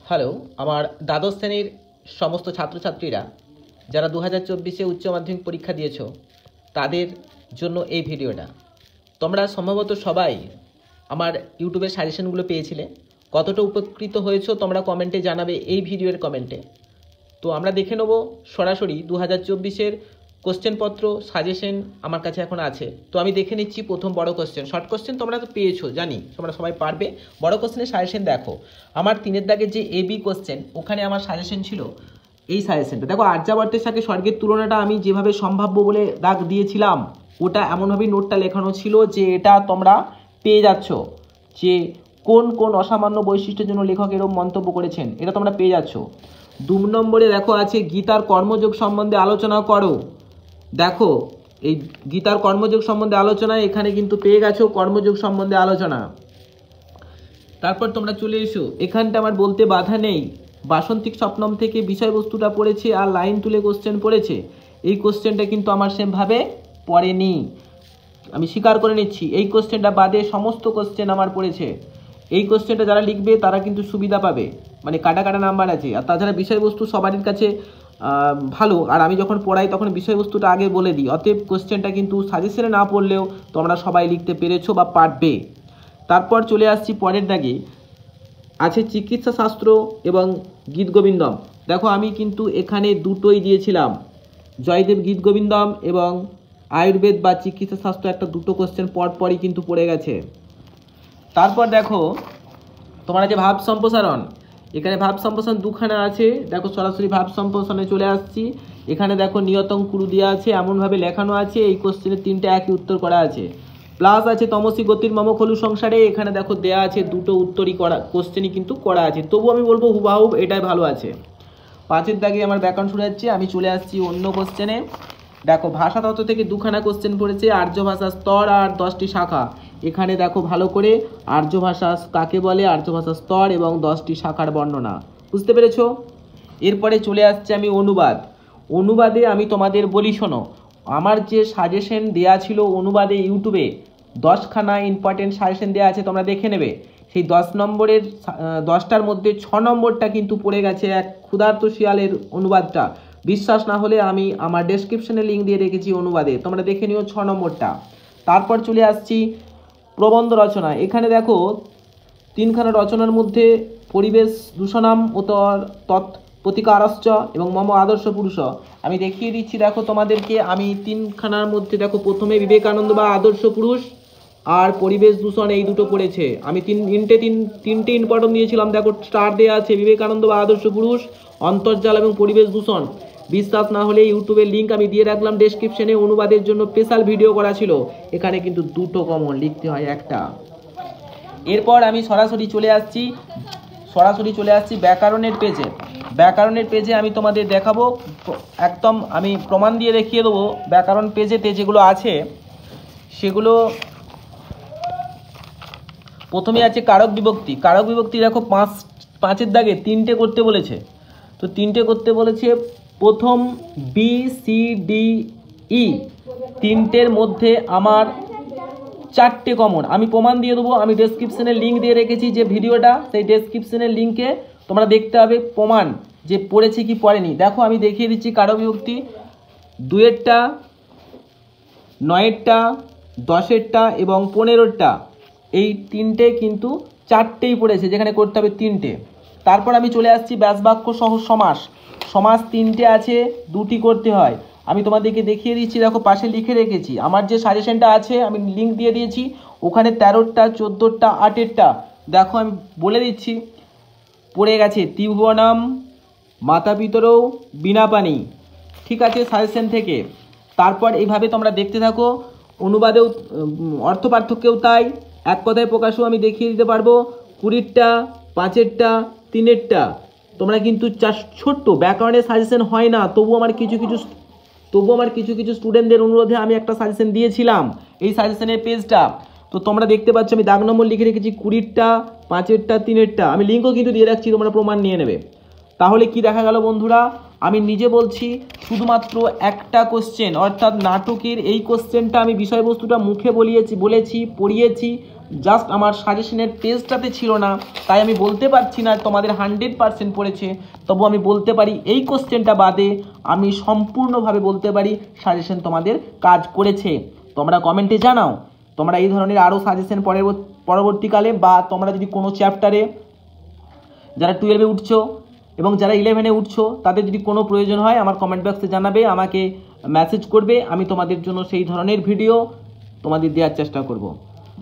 Hello, আমার দ্বাদশ শ্রেণীর সমস্ত ছাত্রছাত্রীরা যারা 2024-এ উচ্চ মাধ্যমিক পরীক্ষা দিয়েছো তাদের জন্য এই ভিডিওটা। তোমরা সম্ভবত সবাই আমার ইউটিউবের সাজেশনগুলো পেয়েছিলে। কতটা উপকৃত হয়েছো তোমরা কমেন্টে জানাবে, এই ভিডিওর কমেন্টে। তো আমরা দেখে নেব সরাসরি 2024-এর কোশ্চেনপত্র সাজেশন আমার কাছে এখন আছে। তো আমি দেখে নিচ্ছি প্রথম বড় কোশ্চেন। শর্ট কোশ্চেন তোমরা তো পেয়েছো, জানি তোমরা সবাই পারবে। বড় কোশ্চেনের সাজেশন দেখো। আমার 3-এর দাগের যে এবি কোশ্চেন, ওখানে আমার সাজেশন ছিল এই সাজেশনটা। দেখো, আর্যাবর্তের সাথে স্বর্গের তুলনাটা আমি যেভাবে সম্ভাব্য বলে দাগ দিয়েছিলাম, ওটা এমনভাবেই নোটটা লেখানো ছিল যে এটা তোমরা পেয়ে যাচ্ছ যে কোন কোন অসামান্য বৈশিষ্ট্যের জন্য লেখক এরকম মন্তব্য করেছেন, এটা তোমরা পেয়ে যাচ্ছ। 2 নম্বরে দেখো আছে গীতার কর্মযোগ সম্বন্ধে আলোচনা করো। দেখো, এই গীতার কর্মযোগ সম্বন্ধে আলোচনা এখানে কিন্তু পেয়ে গেছো, কর্মযোগ সম্বন্ধে আলোচনা। তারপর তোমরা চলে এসো, এখানটা আমার বলতে বাধা নেই। বাসন্তিক স্বপ্নম থেকে বিষয়বস্তুটা পড়েছে আর লাইন তুলে কোশ্চেন পড়েছে। এই কোশ্চেনটা কিন্তু আমার সেমভাবে পড়েনি, আমি স্বীকার করে নিচ্ছি। এই কোশ্চেনটা বাদে সমস্ত কোশ্চেন আমার পড়েছে। এই কোশ্চেনটা যারা লিখবে তারা কিন্তু সুবিধা পাবে, মানে কাটা কাটা নাম্বার আছে। আর তাছাড়া বিষয়বস্তু সবারই কাছে ভালো, আর আমি যখন পড়াই তখন বিষয়বস্তুটা আগে বলে দিই। অতএব কোশ্চেনটা কিন্তু সাজেশনে না পড়লেও তোমরা সবাই লিখতে পেরেছো বা পারবে। তারপর চলে আসছি পরের দাগে, আছে চিকিৎসা শাস্ত্র এবং গীতগোবিন্দম। দেখো, আমি কিন্তু এখানে দুটোই দিয়েছিলাম, জয়দেব গীতগোবিন্দম এবং আয়ুর্বেদ বা চিকিৎসা শাস্ত্র, একটা দুটো কোশ্চেন পরপরই কিন্তু পড়ে গেছে। তারপর দেখো তোমরা যে ভাব সম্প্রসারণ, এখানে ভাব সম্প্রসারণ দুখানা আছে। দেখো, সরাসরি ভাব সম্প্রসারণে চলে আসছি। এখানে দেখো নিয়তং কুরু দেওয়া আছে, এমনভাবে লেখানো আছে এই কোশ্চেনের 3টে একই উত্তর করা আছে। প্লাস আছে তমসী গতির মম খলু সংসারে, এখানে দেখো দেয়া আছে দুটো উত্তরই করা, কোশ্চেনই কিন্তু করা আছে। তবু আমি বলবো হুবাহুব এটাই ভালো আছে। 5-এর দাগে আমার ব্যাকরণ শুরু হচ্ছে, আমি চলে আসছি অন্য কোশ্চেনে। দেখো, ভাষাতত্ত্ব থেকে দুখানা কোশ্চেন পড়েছে, আর্য ভাষা স্তর আর 10টি শাখা। এখানে দেখো ভালো করে আর্য ভাষা কাকে বলে, আর্য ভাষা স্তর এবং 10টি শাখার বর্ণনা, বুঝতে পেরেছো? এরপরে চলে আসছে আমি অনুবাদ। অনুবাদে আমি তোমাদের বলি শোনো, আমার যে সাজেশন দেয়া ছিল অনুবাদে ইউটিউবে 10খানা ইম্পর্টেন্ট সাজেশন দেওয়া আছে, তোমরা দেখে নেবে। সেই 10 নম্বরের 10টার মধ্যে 6 নম্বরটা কিন্তু পড়ে গেছে এক ক্ষুধার্ত শিয়ালের অনুবাদটা। বিশ্বাস না হলে আমি আমার ডেসক্রিপশনে লিঙ্ক দিয়ে রেখেছি অনুবাদে, তোমরা দেখে নিও 6 নম্বরটা। তারপর চলে আসছি প্রবন্ধ রচনা। এখানে দেখো 3খানা রচনার মধ্যে পরিবেশ দূষণাম ও প্রতিকারশ্চ এবং মম আদর্শ পুরুষ, আমি দেখিয়ে দিচ্ছি। দেখো তোমাদেরকে আমি 3খানার মধ্যে দেখো প্রথমে বিবেকানন্দ বা আদর্শ পুরুষ আর পরিবেশ দূষণ, এই দুটো পড়েছে। আমি তিনটে ইম্পর্টেন্ট দিয়েছিলাম। দেখো স্টার দেওয়া আছে, বিবেকানন্দ বা আদর্শ পুরুষ, অন্তর্জাল এবং পরিবেশ দূষণ। বিশ্বাস না হলে ইউটিউবের লিঙ্ক আমি দিয়ে রাখলাম ডেসক্রিপশনে, অনুবাদের জন্য স্পেশাল ভিডিও করা ছিল। এখানে কিন্তু দুটো কমন লিখতে হয়, একটা। এরপর আমি সরাসরি চলে আসছি ব্যাকরণের পেজে। ব্যাকরণের পেজে আমি তোমাদের দেখাবো, একদম আমি প্রমাণ দিয়ে দেখিয়ে দেবো। ব্যাকরণ পেজেতে যেগুলো আছে সেগুলো প্রথমে আছে কারক বিভক্তি। কারক বিভক্তি দেখো 5-এর দাগে 3টে করতে বলেছে। তো 3টে করতে বলেছে। প্রথম বি সি ডি ই, 3টের মধ্যে আমার 4টে কমন, আমি প্রমাণ দিয়ে দেবো। আমি ডেসক্রিপশনে লিঙ্ক দিয়ে রেখেছি যে ভিডিওটা, সেই ডেসক্রিপশনের লিঙ্কে তোমরা দেখতে হবে প্রমাণ যে পড়েছে কি পড়েনি। দেখো, আমি দেখিয়ে দিচ্ছি কারক বিভক্তি 2-এরটা, 9-এরটা, 10-এরটা এবং 15-এরটা, এই 3টে কিন্তু 4টেই পড়েছে, যেখানে করতে হবে 3টে। তারপর আমি চলে আসছি ব্যাসবাক্য সহ সমাস। সমাস 3টে আছে, 2টি করতে হয়। আমি তোমাদেরকে দেখিয়ে দিচ্ছি, দেখো পাশে লিখে রেখেছি। আমার যে সাজেশনটা আছে আমি লিঙ্ক দিয়ে দিয়েছি, ওখানে 13টা, 14টা, 8-এরটা দেখো আমি বলে দিচ্ছি পড়ে গেছে। ত্রিভুবনম মাতা পিতরৌ বিনা পানি, ঠিক আছে, সাজেশন থেকে। তারপর এইভাবে তোমরা দেখতে থাকো। অনুবাদেও অর্থ পার্থক্যেও তাই, এক কথায় প্রকাশও আমি দেখিয়ে দিতে পারবো। 20টা, 5-এরটা, 3-এরটা তোমরা কিন্তু ছোট্ট ব্যাকরণের সাজেশন হয় না, তবু আমার কিছু কিছু স্টুডেন্টদের অনুরোধে আমি একটা সাজেশন দিয়েছিলাম, এই সাজেশনের পেজটা। তো তোমরা দেখতে পাচ্ছ আমি দাগ নম্বর লিখে রেখেছি 20টা, 5-এরটা, 3-এরটা। আমি লিঙ্কও কিন্তু দিয়ে রাখছি, তোমরা প্রমাণ নিয়ে নেবে। তাহলে কি দেখা গেল বন্ধুরা, আমি নিজে বলছি শুধুমাত্র একটা কোশ্চেন, অর্থাৎ নাটকের এই কোশ্চেনটা আমি বিষয়বস্তুটা মুখে বলেছি, পড়িয়েছি, জাস্ট আমার সাজেশনের পেজটাতে ছিল না, তাই আমি বলতে পারছি না তোমাদের 100% পড়েছে। তবু আমি বলতে পারি এই কোশ্চেনটা বাদে আমি সম্পূর্ণভাবে বলতে পারি সাজেশন তোমাদের কাজ করেছে। তোমরা কমেন্টে জানাও তোমরা এই ধরনের আরও সাজেশন পরবর্তীকালে, বা তোমরা যদি কোনো চ্যাপ্টারে যারা 12-এ উঠছো এবং যারা 11-এ উঠছো তাদের যদি কোনো প্রয়োজন হয় আমার কমেন্ট বক্সে জানাবে, আমাকে মেসেজ করবে, আমি তোমাদের জন্য সেই ধরনের ভিডিও তোমাদের দেওয়ার চেষ্টা করব।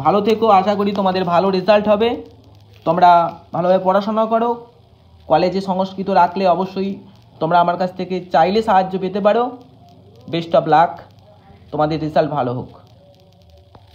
ভালো থেকো, আশা করি তোমাদের ভালো রেজাল্ট হবে। তোমরা ভালোভাবে পড়াশোনা করো। কলেজে সংস্কৃত রাখলে অবশ্যই তোমরা আমার কাছ থেকে চাইলে সাহায্য পেতে পারো। বেস্ট অফ লাক, তোমাদের রেজাল্ট ভালো হোক।